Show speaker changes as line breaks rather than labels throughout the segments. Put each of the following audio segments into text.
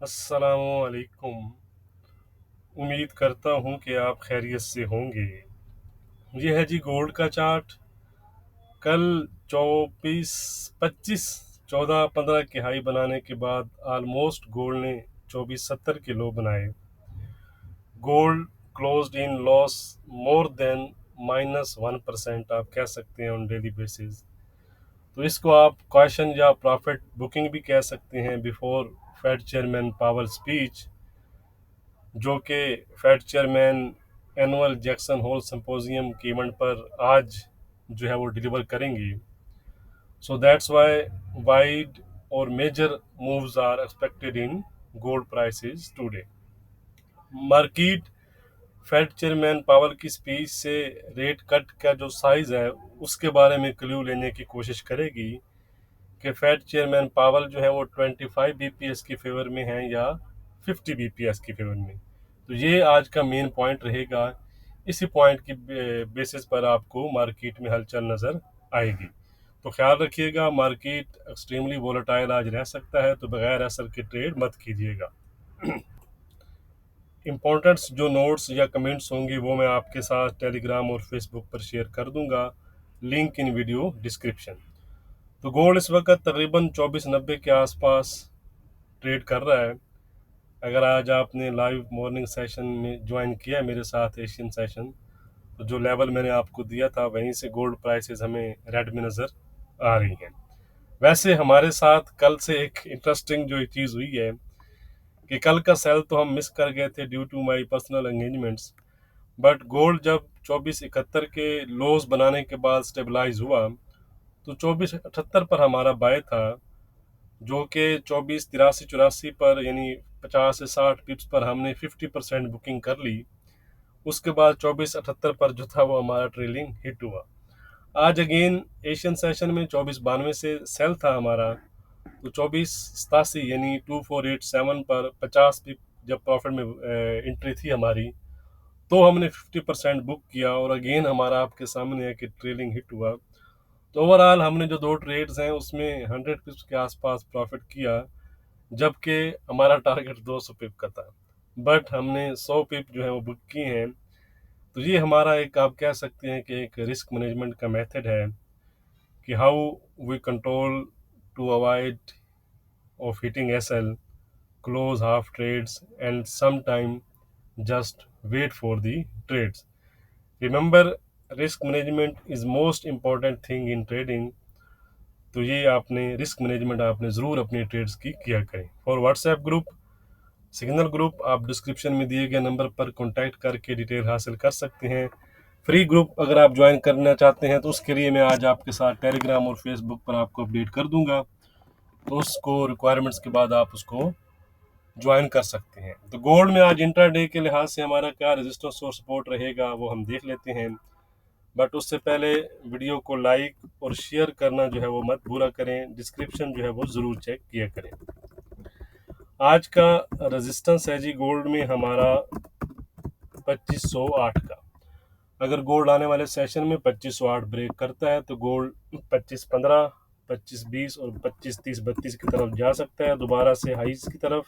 अस्सलामुअलैकुम। उम्मीद करता हूँ कि आप खैरियत से होंगे। ये है जी गोल्ड का चार्ट। कल 24 25 14 15 की हाई बनाने के बाद ऑलमोस्ट गोल्ड ने 2470 के लो बनाए। गोल्ड क्लोज्ड इन लॉस मोर देन -1% आप कह सकते हैं ऑन डेली बेसिस। तो इसको आप क्वेश्चन या प्रॉफिट बुकिंग भी कह सकते हैं before Fed chairman Powell speech, जो कि Fed chairman annual Jackson Hole symposium के इवेंट पर आज जो है वो डिलीवर करेंगी। सो दैट्स वाई वाइड और major moves are expected in gold prices today. Market Fed chairman Powell की स्पीच से रेट कट का जो साइज है उसके बारे में क्लू लेने की कोशिश करेगी कि फेड चेयरमैन पावल जो है वो 25 बीपीएस की फेवर में है या 50 बीपीएस की फेवर में। तो ये आज का मेन पॉइंट रहेगा। इसी पॉइंट की बेसिस पर आपको मार्केट में हलचल नज़र आएगी। तो ख्याल रखिएगा, मार्केट एक्सट्रीमली वोलेटाइल आज रह सकता है, तो बगैर असर के ट्रेड मत कीजिएगा। इम्पोर्टेंट जो नोट्स या कमेंट्स होंगे वो मैं आपके साथ टेलीग्राम और फेसबुक पर शेयर कर दूंगा, लिंक इन वीडियो डिस्क्रिप्शन। तो गोल्ड इस वक्त तकरीबन 2490 के आसपास ट्रेड कर रहा है। अगर आज आपने लाइव मॉर्निंग सेशन में ज्वाइन किया है मेरे साथ एशियन सेशन, तो जो लेवल मैंने आपको दिया था वहीं से गोल्ड प्राइसेस हमें रेड में नज़र आ रही हैं। वैसे हमारे साथ कल से एक इंटरेस्टिंग जो चीज़ हुई है कि कल का सेल तो हम मिस कर गए थे due to my personal engagements, but gold जब 2471 के लोज बनाने के बाद स्टेबलाइज हुआ तो 2478 पर हमारा बाय था, जो कि 2483-84 पर यानी 50 से 60 पिप्स पर हमने 50% बुकिंग कर ली। उसके बाद 2478 पर जो था वो हमारा ट्रेलिंग हिट हुआ। आज अगेन एशियन सेशन में 2492 से सेल था हमारा, तो 2487 यानी 2487 पर 50 पिप जब प्रॉफिट में एंट्री थी हमारी, तो हमने 50% बुक किया और अगेन हमारा आपके सामने है कि ट्रेलिंग हिट हुआ। तो ओवरऑल हमने जो दो ट्रेड्स हैं उसमें 100 पिप्स के आसपास प्रॉफिट किया, जबकि हमारा टारगेट 200 पिप का था, बट हमने 100 पिप जो है वो बुक की हैं। तो ये हमारा एक आप कह सकते हैं कि एक रिस्क मैनेजमेंट का मेथड है कि how we control to avoid of hitting SL, close half trades and some time just wait for the trades. Remember, risk management is most important thing in trading. तो ये आपने risk management आपने ज़रूर अपनी trades की किया करें। For WhatsApp group, signal group, आप डिस्क्रिप्शन में दिए गए नंबर पर कॉन्टैक्ट करके डिटेल हासिल कर सकते हैं। फ्री ग्रुप अगर आप ज्वाइन करना चाहते हैं तो उसके लिए मैं आज आपके साथ टेलीग्राम और फेसबुक पर आपको अपडेट कर दूंगा, तो उसको रिक्वायरमेंट्स के बाद आप उसको ज्वाइन कर सकते हैं। तो गोल्ड में आज इंट्राडे के लिहाज से हमारा क्या रेजिस्टेंस और सपोर्ट रहेगा वो हम देख लेते हैं, बट उससे पहले वीडियो को लाइक और शेयर करना जो है वो मत भूला करें। डिस्क्रिप्शन जो है वो ज़रूर चेक किया करें। आज का रेजिस्टेंस है जी गोल्ड में हमारा 2508 का। अगर गोल्ड आने वाले सेशन में 2508 ब्रेक करता है तो गोल्ड 2515, 2520 और 2530-32 की तरफ जा सकता है दोबारा से हाइज की तरफ।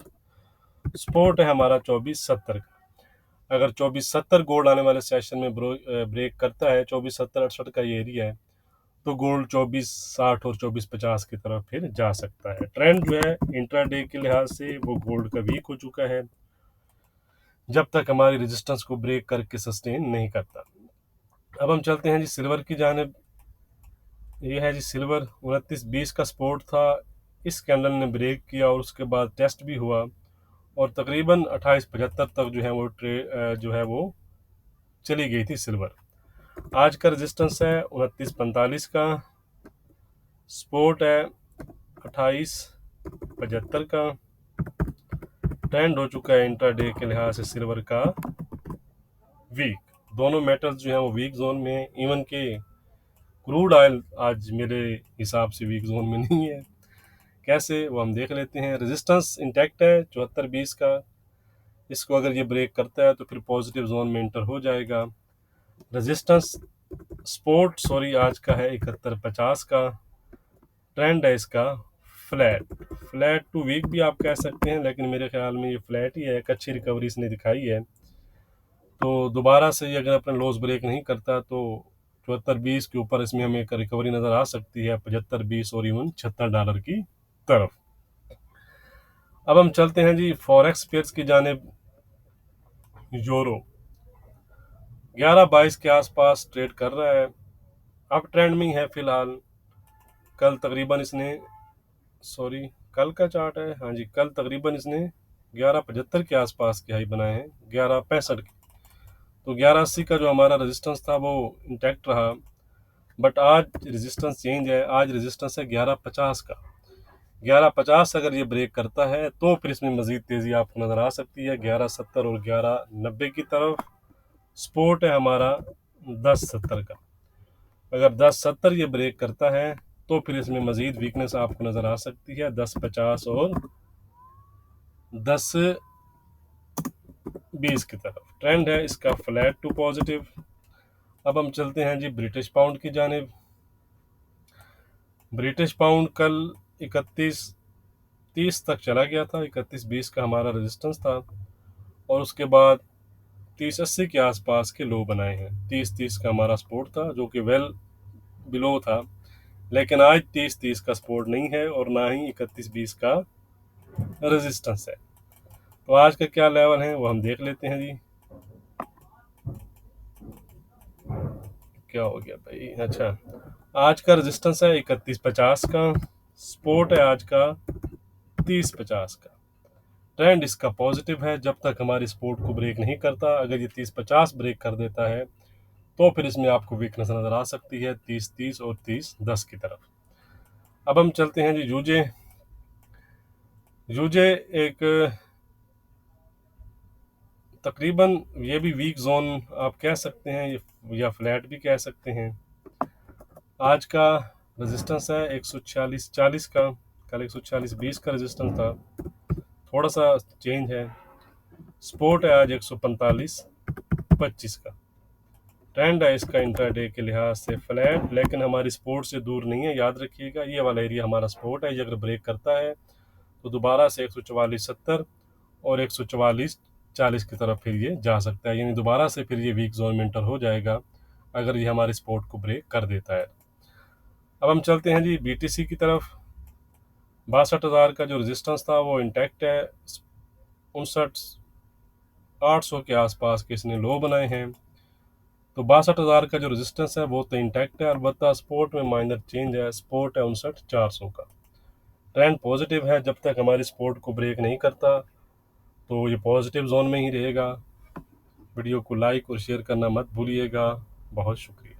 सपोर्ट है हमारा 2470 का। अगर 2470 गोल्ड आने वाले सेशन में ब्रेक करता है, 2470-68 का ये एरिया है, तो गोल्ड 2460 और 2450 की तरफ फिर जा सकता है। ट्रेंड जो है इंट्राडे के लिहाज से वो गोल्ड का वीक हो चुका है, जब तक हमारी रेजिस्टेंस को ब्रेक करके सस्टेन नहीं करता। अब हम चलते हैं जी सिल्वर की जानिब। ये है जी सिल्वर, 2920 का सपोर्ट था, इस कैंडल ने ब्रेक किया और उसके बाद टेस्ट भी हुआ और तकरीबन 2875 तक जो है वो जो है वो चली गई थी सिल्वर। आज का रेजिस्टेंस है 2945 का, सपोर्ट है 2875 का। ट्रेंड हो चुका है इंट्राडे के लिहाज से सिल्वर का वीक। दोनों मेटल्स जो है वो वीक जोन में, इवन के क्रूड ऑयल आज मेरे हिसाब से वीक जोन में नहीं है। कैसे वो हम देख लेते हैं। रेजिस्टेंस इंटैक्ट है 7420 का, इसको अगर ये ब्रेक करता है तो फिर पॉजिटिव जोन में इंटर हो जाएगा। रेजिस्टेंस सपोर्ट आज का है 7150 का। ट्रेंड है इसका फ्लैट, फ्लैट टू वीक भी आप कह सकते हैं, लेकिन मेरे ख्याल में ये फ्लैट ही है, एक अच्छी रिकवरी इसने दिखाई है। तो दोबारा से ये अगर अपना लॉस ब्रेक नहीं करता तो 74.20 के ऊपर इसमें हमें एक रिकवरी नज़र आ सकती है, 75.20 और इवन $76 की तरफ। अब हम चलते हैं जी फॉरेक्स पेयर्स की जानिब। यूरो 11.22 के आसपास ट्रेड कर रहा है, अब ट्रेंड में ही है फिलहाल। कल तकरीबन इसने, सॉरी कल का चार्ट है, हाँ जी, कल तकरीबन इसने 11.75 के आसपास के हाई बनाए हैं, 11.65 के। तो 11.80 का जो हमारा रेजिस्टेंस था वो इंटैक्ट रहा, बट आज रेजिस्टेंस चेंज है, आज रेजिस्टेंस है 11.50 का। 11.50 अगर ये ब्रेक करता है तो फिर इसमें मजीद तेज़ी आपको नज़र आ सकती है 11.70 और 11.90 की तरफ। सपोर्ट है हमारा 10.70 का, अगर 10.70 ये ब्रेक करता है तो फिर इसमें मजीद वीकनेस आपको नज़र आ सकती है 10.50 और 10.20 की तरफ। ट्रेंड है इसका फ्लैट टू पॉजिटिव। अब हम चलते हैं जी ब्रिटिश पाउंड की जानिब। ब्रिटिश पाउंड कल 31.30 तक चला गया था, 31.20 का हमारा रेजिस्टेंस था, और उसके बाद 30.80 के आसपास के लो बनाए हैं। 30.30 का हमारा सपोर्ट था जो कि वेल बिलो था, लेकिन आज 30.30 का सपोर्ट नहीं है और ना ही 31.20 का रेजिस्टेंस है। तो आज का क्या लेवल है वो हम देख लेते हैं जी। क्या हो गया भाई, अच्छा, आज का रेजिस्टेंस है 31.50 का, सपोर्ट है आज का 30.50 का। ट्रेंड इसका पॉजिटिव है जब तक हमारी सपोर्ट को ब्रेक नहीं करता। अगर ये 30.50 ब्रेक कर देता है तो फिर इसमें आपको वीकनेस नज़र आ सकती है 30.30 और 30.10 की तरफ। अब हम चलते हैं जी यूजे। यूजे एक तकरीबन ये भी वीक जोन आप कह सकते हैं या फ्लैट भी कह सकते हैं। आज का रेजिस्टेंस है 146.40 का, कल 146.20 का रेजिस्टेंस था, थोड़ा सा चेंज है। सपोर्ट है आज 145.25 का। ट्रेंड है इसका इंट्राडे के लिहाज से फ्लैट, लेकिन हमारी सपोर्ट से दूर नहीं है, याद रखिएगा ये वाला एरिया हमारा सपोर्ट है। ये अगर ब्रेक करता है तो दोबारा से 144.70 और 144.40 की तरफ फिर ये जा सकता है, यानी दोबारा से फिर ये वीक जोन में एंटर हो जाएगा अगर ये हमारे सपोर्ट को ब्रेक कर देता है। अब हम चलते हैं जी बीटीसी की तरफ। 62,000 का जो रेजिस्टेंस था वो इंटैक्ट है, 59,800 के आसपास के इसने लो बनाए हैं। तो 62,000 का जो रेजिस्टेंस है वो तो इंटैक्ट है, अलबत्ता स्पोर्ट में माइनर चेंज है, स्पोर्ट है 59,400 का। ट्रेंड पॉजिटिव है जब तक हमारी सपोर्ट को ब्रेक नहीं करता, तो ये पॉजिटिव जोन में ही रहेगा। वीडियो को लाइक और शेयर करना मत भूलिएगा। बहुत शुक्रिया।